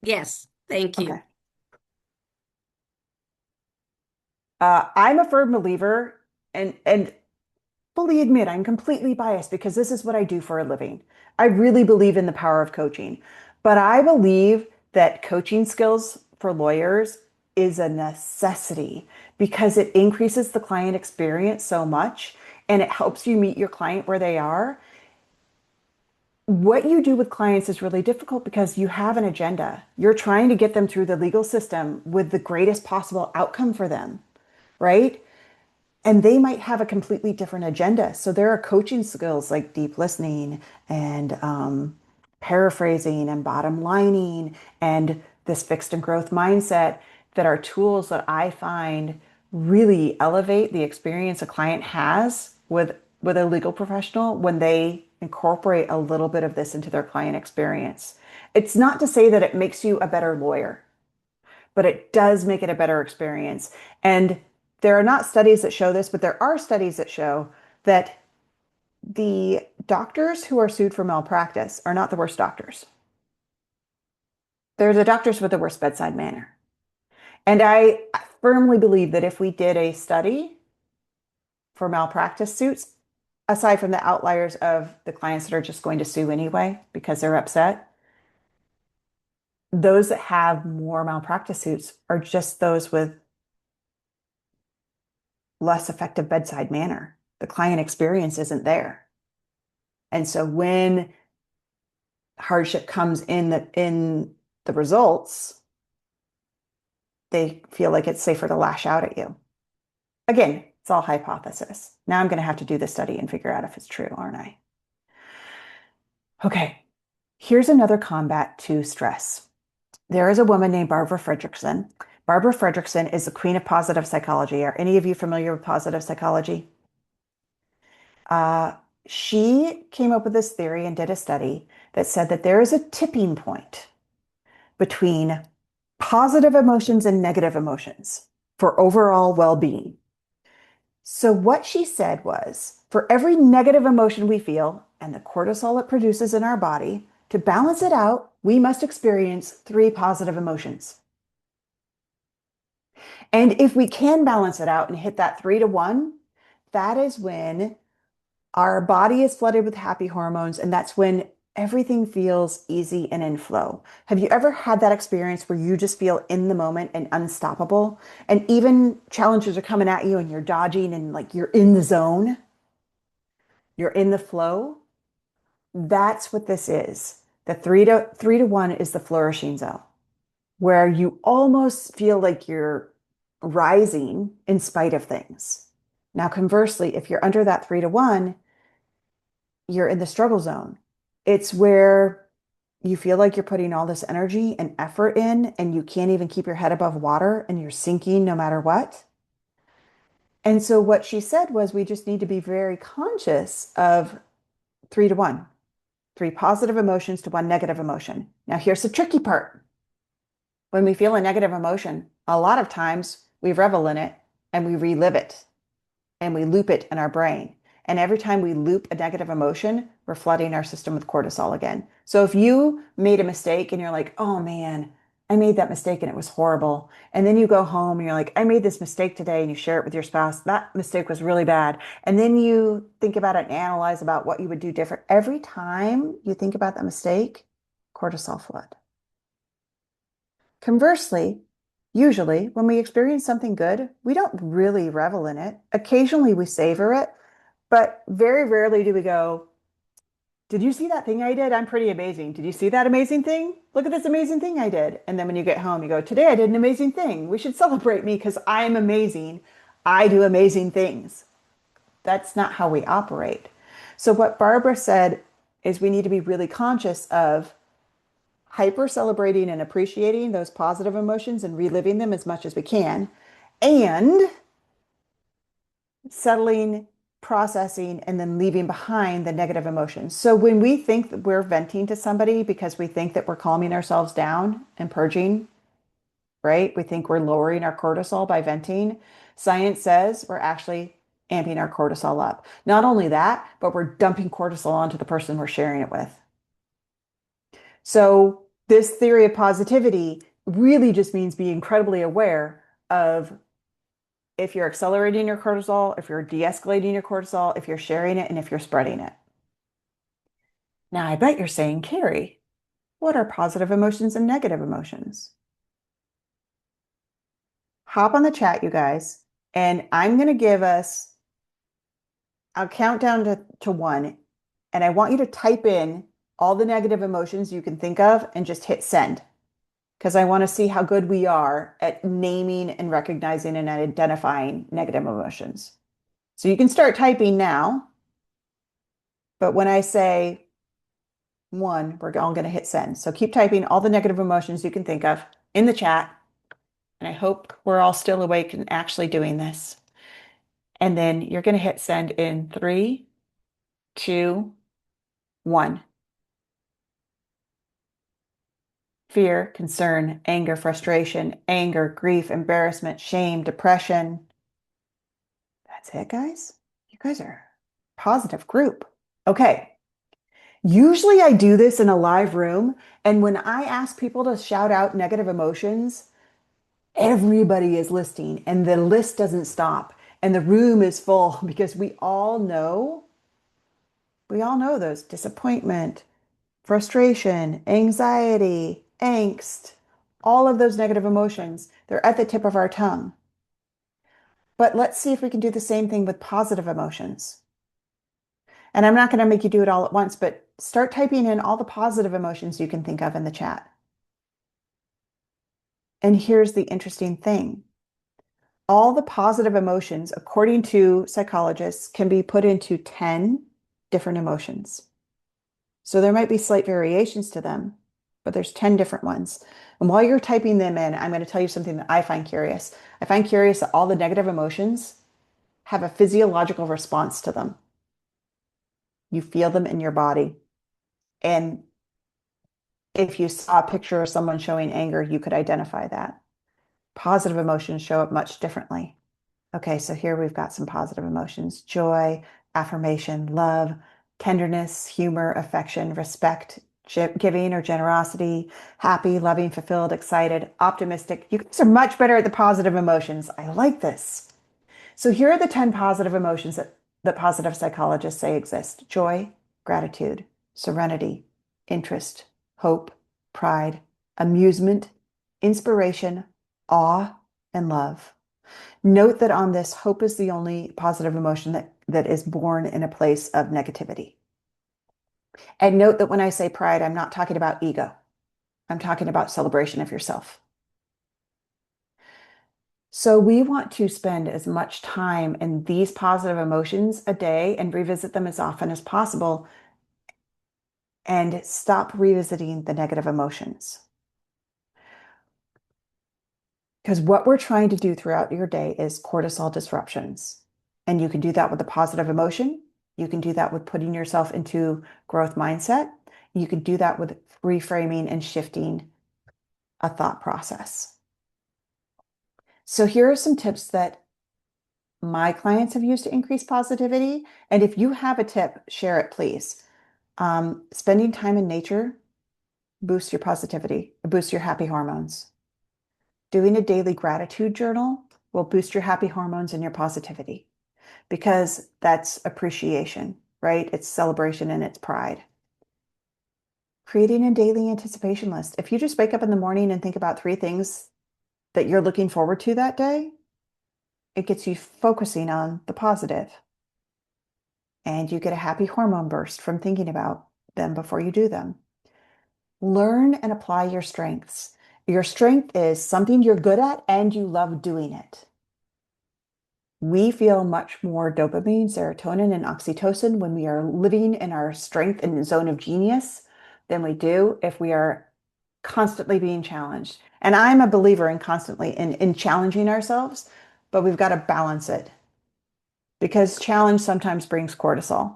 Yes, thank you. Okay. I'm a firm believer, and fully admit I'm completely biased because this is what I do for a living. I really believe in the power of coaching, but I believe that coaching skills for lawyers is a necessity because it increases the client experience so much and it helps you meet your client where they are. What you do with clients is really difficult because you have an agenda. You're trying to get them through the legal system with the greatest possible outcome for them, right? And they might have a completely different agenda. So there are coaching skills like deep listening and paraphrasing and bottom lining and this fixed and growth mindset that are tools that I find really elevate the experience a client has with a legal professional when they incorporate a little bit of this into their client experience. It's not to say that it makes you a better lawyer, but it does make it a better experience. And there are not studies that show this, but there are studies that show that the doctors who are sued for malpractice are not the worst doctors. They're the doctors with the worst bedside manner. And I firmly believe that if we did a study for malpractice suits, aside from the outliers of the clients that are just going to sue anyway because they're upset, those that have more malpractice suits are just those with less effective bedside manner. The client experience isn't there. And so when hardship comes in the results, they feel like it's safer to lash out at you. Again, it's all hypothesis. Now I'm going to have to do the study and figure out if it's true, aren't I? Okay, here's another combat to stress. There is a woman named Barbara Fredrickson. Barbara Fredrickson is the queen of positive psychology. Are any of you familiar with positive psychology? Uh, she came up with this theory and did a study that said that there is a tipping point between positive emotions and negative emotions for overall well-being. So what she said was, for every negative emotion we feel and the cortisol it produces in our body, to balance it out, we must experience three positive emotions. And if we can balance it out and hit that 3 to 1, that is when our body is flooded with happy hormones, and that's when everything feels easy and in flow. Have you ever had that experience where you just feel in the moment and unstoppable? And even challenges are coming at you and you're dodging and like you're in the zone, you're in the flow. That's what this is. The 3 to 1 is the flourishing zone, where you almost feel like you're rising in spite of things. Now, conversely, if you're under that 3 to 1, you're in the struggle zone. It's where you feel like you're putting all this energy and effort in, and you can't even keep your head above water, and you're sinking no matter what. And so, what she said was, we just need to be very conscious of 3 to 1, three positive emotions to one negative emotion. Now, here's the tricky part. When we feel a negative emotion, a lot of times we revel in it and we relive it and we loop it in our brain. And every time we loop a negative emotion, we're flooding our system with cortisol again. So if you made a mistake and you're like, oh man, I made that mistake and it was horrible. And then you go home and you're like, I made this mistake today, and you share it with your spouse. That mistake was really bad. And then you think about it and analyze about what you would do different. Every time you think about that mistake, cortisol flood. Conversely, usually when we experience something good, we don't really revel in it. Occasionally we savor it, but very rarely do we go, did you see that thing I did? I'm pretty amazing. Did you see that amazing thing? Look at this amazing thing I did. And then when you get home, you go, today I did an amazing thing. We should celebrate me because I'm amazing. I do amazing things. That's not how we operate. So, what Barbara said is we need to be really conscious of hyper celebrating and appreciating those positive emotions and reliving them as much as we can, and settling, processing, and then leaving behind the negative emotions. So when we think that we're venting to somebody because we think that we're calming ourselves down and purging, right? We think we're lowering our cortisol by venting. Science says we're actually amping our cortisol up. Not only that, but we're dumping cortisol onto the person we're sharing it with. So this theory of positivity really just means be incredibly aware of if you're accelerating your cortisol, if you're de-escalating your cortisol, if you're sharing it, and if you're spreading it. Now, I bet you're saying, Carrie, what are positive emotions and negative emotions? Hop on the chat, you guys, and I'm going to give us, I'll count down to one, and I want you to type in all the negative emotions you can think of and just hit send because I want to see how good we are at naming and recognizing and identifying negative emotions. So you can start typing now, but when I say one, we're all going to hit send. So keep typing all the negative emotions you can think of in the chat. And I hope we're all still awake and actually doing this. And then you're going to hit send in 3, 2, 1. Fear, concern, anger, frustration, anger, grief, embarrassment, shame, depression. That's it, guys. You guys are a positive group. Okay. Usually I do this in a live room. And when I ask people to shout out negative emotions, everybody is listing and the list doesn't stop and the room is full because we all know those disappointment, frustration, anxiety, angst, all of those negative emotions. They're at the tip of our tongue. But let's see if we can do the same thing with positive emotions. And I'm not going to make you do it all at once, but start typing in all the positive emotions you can think of in the chat. And here's the interesting thing. All the positive emotions, according to psychologists, can be put into 10 different emotions. So there might be slight variations to them, but there's 10 different ones. And while you're typing them in, I'm going to tell you something that I find curious. I find curious that all the negative emotions have a physiological response to them. You feel them in your body. And if you saw a picture of someone showing anger, you could identify that. Positive emotions show up much differently. Okay, so here we've got some positive emotions: joy, affirmation, love, tenderness, humor, affection, respect, giving or generosity, happy, loving, fulfilled, excited, optimistic. You guys are much better at the positive emotions. I like this. So here are the 10 positive emotions that positive psychologists say exist: joy, gratitude, serenity, interest, hope, pride, amusement, inspiration, awe, and love. Note that on this, hope is the only positive emotion that is born in a place of negativity. And note that when I say pride, I'm not talking about ego. I'm talking about celebration of yourself. So we want to spend as much time in these positive emotions a day and revisit them as often as possible and stop revisiting the negative emotions. Because what we're trying to do throughout your day is cortisol disruptions. And you can do that with a positive emotion. You can do that with putting yourself into growth mindset. You can do that with reframing and shifting a thought process. So here are some tips that my clients have used to increase positivity. And if you have a tip, share it, please. Spending time in nature boosts your positivity, boosts your happy hormones. Doing a daily gratitude journal will boost your happy hormones and your positivity because that's appreciation, right? It's celebration and it's pride. Creating a daily anticipation list. If you just wake up in the morning and think about three things that you're looking forward to that day, it gets you focusing on the positive, and you get a happy hormone burst from thinking about them before you do them. Learn and apply your strengths. Your strength is something you're good at and you love doing it. We feel much more dopamine, serotonin, and oxytocin when we are living in our strength and zone of genius than we do if we are constantly being challenged. And I'm a believer in constantly in challenging ourselves, but we've got to balance it because challenge sometimes brings cortisol.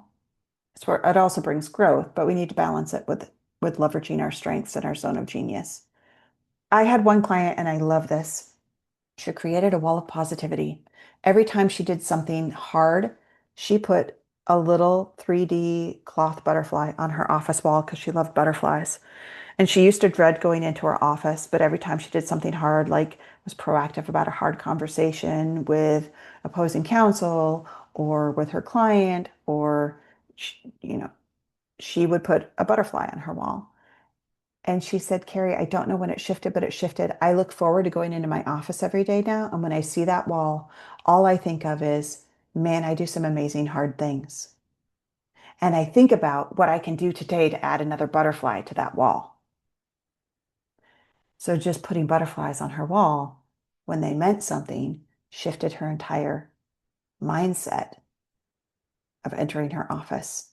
It also brings growth, but we need to balance it with leveraging our strengths and our zone of genius. I had one client, and I love this. She created a wall of positivity. Every time she did something hard, she put a little 3D cloth butterfly on her office wall because she loved butterflies. And she used to dread going into her office, but every time she did something hard, like was proactive about a hard conversation with opposing counsel or with her client, or she would put a butterfly on her wall. And she said, Carrie, I don't know when it shifted, but it shifted. I look forward to going into my office every day now. And when I see that wall, all I think of is, man, I do some amazing hard things. And I think about what I can do today to add another butterfly to that wall. So just putting butterflies on her wall when they meant something shifted her entire mindset of entering her office.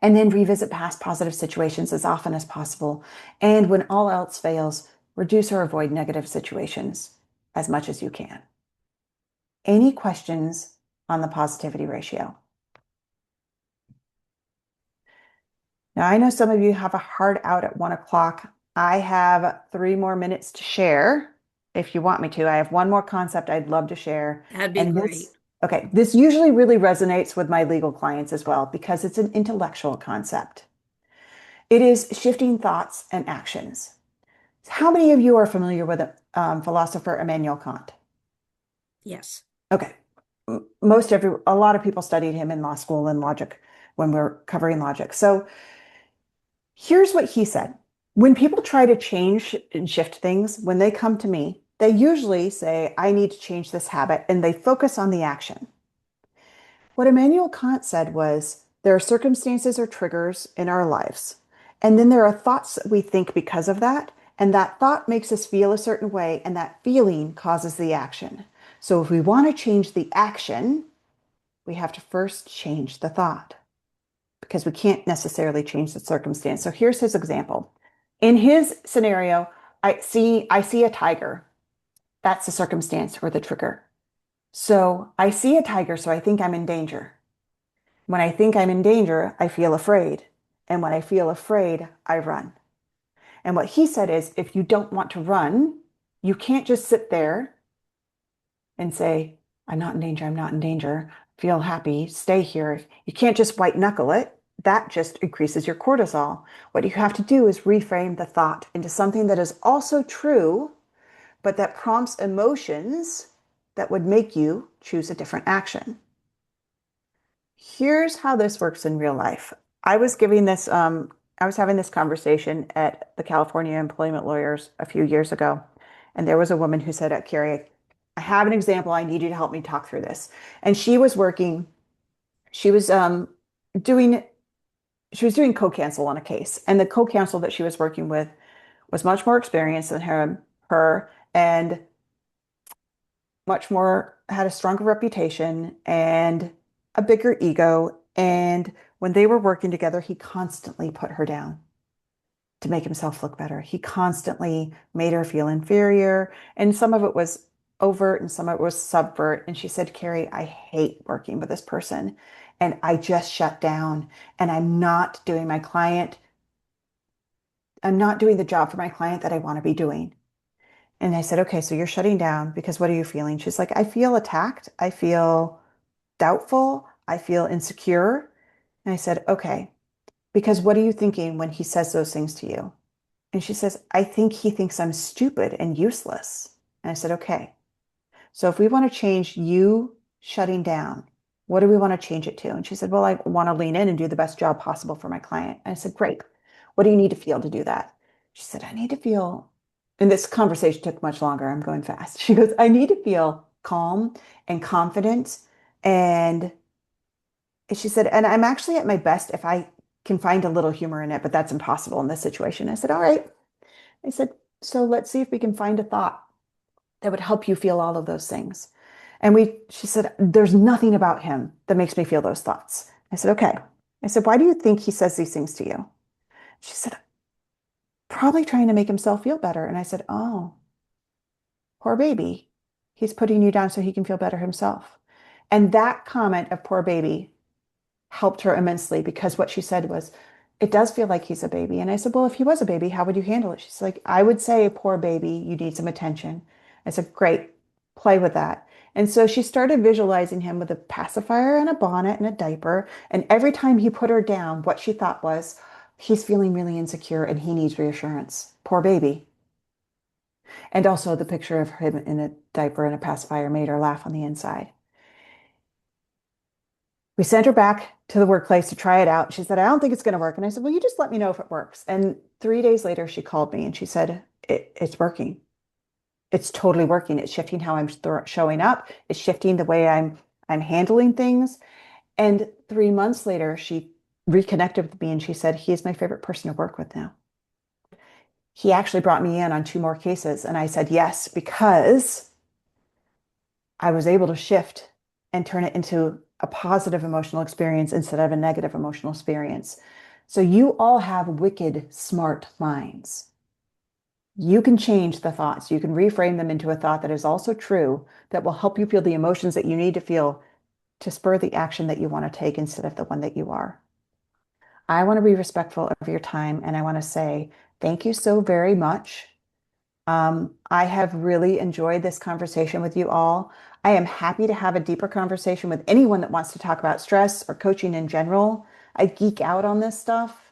And then revisit past positive situations as often as possible. And when all else fails, reduce or avoid negative situations as much as you can. Any questions on the positivity ratio? Now, I know some of you have a hard out at 1 o'clock. I have 3 more minutes to share if you want me to. I have one more concept I'd love to share. That'd be And great. this usually really resonates with my legal clients as well because it's an intellectual concept. It is shifting thoughts and actions. How many of you are familiar with philosopher Immanuel Kant? Yes. Okay. A lot of people studied him in law school and logic when we're covering logic. So here's what he said. When people try to change and shift things, when they come to me, they usually say, I need to change this habit, and they focus on the action. What Immanuel Kant said was, there are circumstances or triggers in our lives, and then there are thoughts that we think because of that, and that thought makes us feel a certain way, and that feeling causes the action. So if we want to change the action, we have to first change the thought because we can't necessarily change the circumstance. So here's his example. In his scenario, I see a tiger. That's the circumstance or the trigger. So I see a tiger, so I think I'm in danger. When I think I'm in danger, I feel afraid. And when I feel afraid, I run. And what he said is, if you don't want to run, you can't just sit there and say, I'm not in danger, I'm not in danger, feel happy, stay here. You can't just white knuckle it. That just increases your cortisol. What you have to do is reframe the thought into something that is also true, but that prompts emotions that would make you choose a different action. Here's how this works in real life. I was giving this, I was having this conversation at the California Employment Lawyers a few years ago, and there was a woman who said, Carrie, I have an example. I need you to help me talk through this. And she was doing, she was doing co-counsel on a case, and the co-counsel that she was working with was much more experienced than her and much more had a stronger reputation and a bigger ego. And when they were working together, he constantly put her down to make himself look better. He constantly made her feel inferior. And some of it was overt and some of it was subvert. And she said, Carrie, I hate working with this person. And I just shut down and I'm not doing the job for my client that I want to be doing. And I said, okay, so you're shutting down because what are you feeling? She's like, I feel attacked. I feel doubtful. I feel insecure. And I said, okay, because what are you thinking when he says those things to you? And she says, I think he thinks I'm stupid and useless. And I said, okay, so if we want to change you shutting down, what do we want to change it to? And she said, well, I want to lean in and do the best job possible for my client. And I said, great. What do you need to feel to do that? She said, I need to feel, and this conversation took much longer. I'm going fast. She goes, I need to feel calm and confident. And she said, and I'm actually at my best if I can find a little humor in it, but that's impossible in this situation. I said, all right. I said, so let's see if we can find a thought that would help you feel all of those things. She said, there's nothing about him that makes me feel those thoughts. I said, okay. I said, why do you think he says these things to you? She said, probably trying to make himself feel better. And I said, oh, poor baby. He's putting you down so he can feel better himself. And that comment of poor baby helped her immensely because what she said was, it does feel like he's a baby. And I said, well, if he was a baby, how would you handle it? She's like, I would say, poor baby, you need some attention. I said, great, play with that. And so she started visualizing him with a pacifier and a bonnet and a diaper. And every time he put her down, what she thought was, he's feeling really insecure and he needs reassurance. Poor baby. And also the picture of him in a diaper and a pacifier made her laugh on the inside. We sent her back to the workplace to try it out. She said, I don't think it's going to work. And I said, well, you just let me know if it works. And 3 days later, she called me and she said, it's working. It's totally working. It's shifting how I'm showing up. It's shifting the way I'm handling things. And 3 months later, she reconnected with me and she said, he is my favorite person to work with now. He actually brought me in on 2 more cases. And I said, yes, because I was able to shift and turn it into a positive emotional experience instead of a negative emotional experience. So you all have wicked smart minds. You can change the thoughts. You can reframe them into a thought that is also true, that will help you feel the emotions that you need to feel to spur the action that you want to take instead of the one that you are. I want to be respectful of your time and I want to say thank you so very much. I have really enjoyed this conversation with you all. I am happy to have a deeper conversation with anyone that wants to talk about stress or coaching in general. I geek out on this stuff.